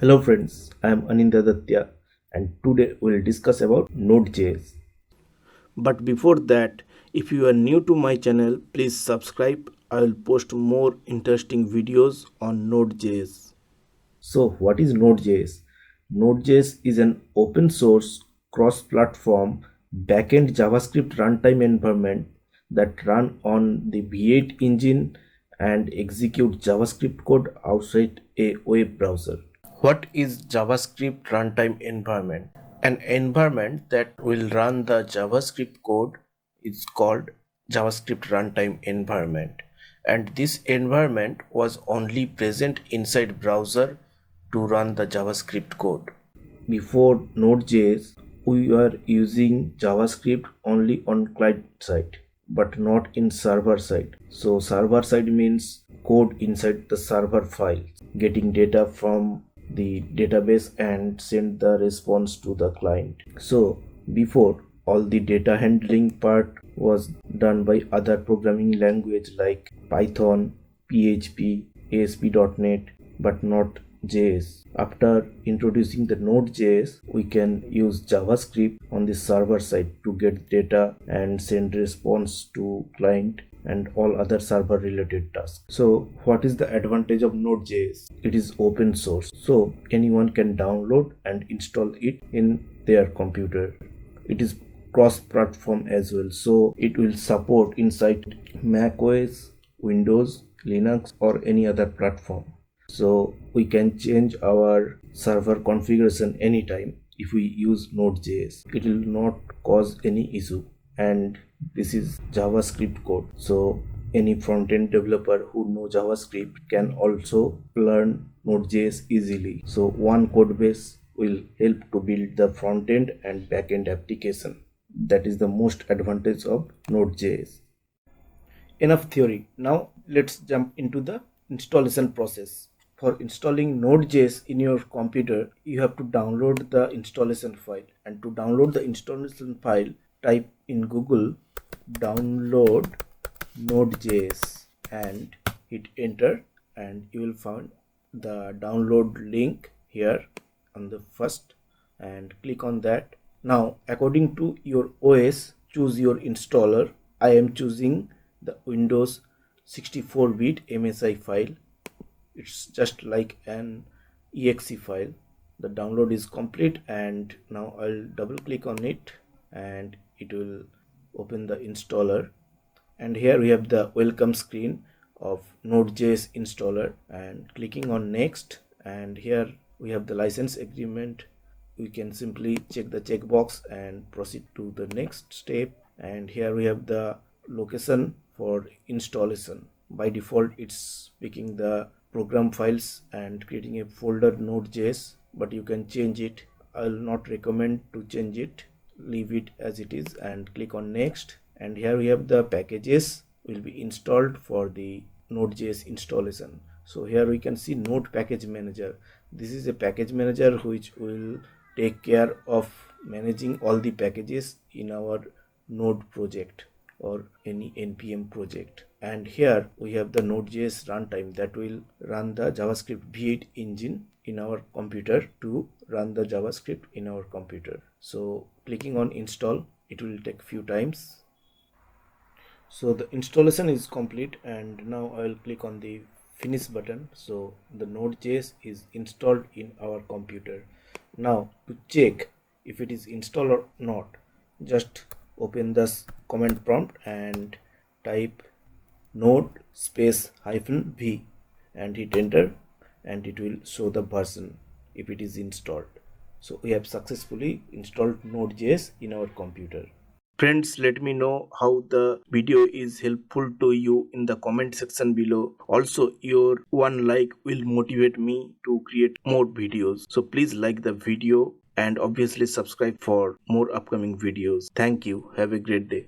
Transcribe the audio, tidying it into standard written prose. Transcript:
Hello friends, I am Anindya and today we will discuss about Node.js. But before that, if you are new to my channel, please subscribe. I will post more interesting videos on Node.js. So what is Node.js? Node.js is an open source cross-platform backend JavaScript runtime environment that run on the V8 engine and execute JavaScript code outside a web browser. What is JavaScript runtime environment? An environment that will run the JavaScript code is called JavaScript runtime environment, and this environment was only present inside browser to run the JavaScript code. Before Node.js, we were using JavaScript only on client side but not in server side. So server side means code inside the server file, getting data from the database and send the response to the client. So before, all the data handling part was done by other programming language like Python, PHP, ASP.NET, but not JS. After introducing the Node.js, we can use JavaScript on the server side to get data and send response to client and all other server related tasks. So what is the advantage of Node.js? It is open source, so anyone can download and install it in their computer. It is cross platform as well, so it will support inside Mac OS, Windows, Linux or any other platform. So we can change our server configuration anytime if we use Node.js. It will not cause any issue, and this is JavaScript code, so any front-end developer who know JavaScript can also learn Node.js easily. So one code base will help to build the front-end and back-end application. That is the most advantage of Node.js. Enough theory. Now let's jump into the installation process. For installing Node.js in your computer, you have to download the installation file. And to download the installation file, type in Google download Node.js and hit enter, and you will find the download link here on the first, and click on that. Now according to your OS, choose your installer. I am choosing the Windows 64-bit MSI file. It's just like an exe file. The download is complete, and now I'll double click on it and it will open the installer. And here we have the welcome screen of Node.js installer, and clicking on next, and here we have the license agreement. We can simply check the checkbox and proceed to the next step. And here we have the location for installation. By default it's picking the program files and creating a folder Node.js, but you can change it. I'll not recommend to change it. Leave it as it is and click on next. And here we have the packages will be installed for the Node.js installation. So here we can see Node package manager. This is a package manager which will take care of managing all the packages in our Node project or any npm project. And here we have the Node.js runtime that will run the JavaScript V8 engine in our computer to run the JavaScript in our computer. So clicking on install, it will take few times. So the installation is complete, and now I will click on the finish button. So the Node.js is installed in our computer. Now to check if it is installed or not, just open this command prompt and type node space -v and hit enter, and it will show the version if it is installed. So we have successfully installed Node.js in our computer. Friends, let me know how the video is helpful to you in the comment section below. Also, your one like will motivate me to create more videos. So please like the video and obviously subscribe for more upcoming videos. Thank you. Have a great day.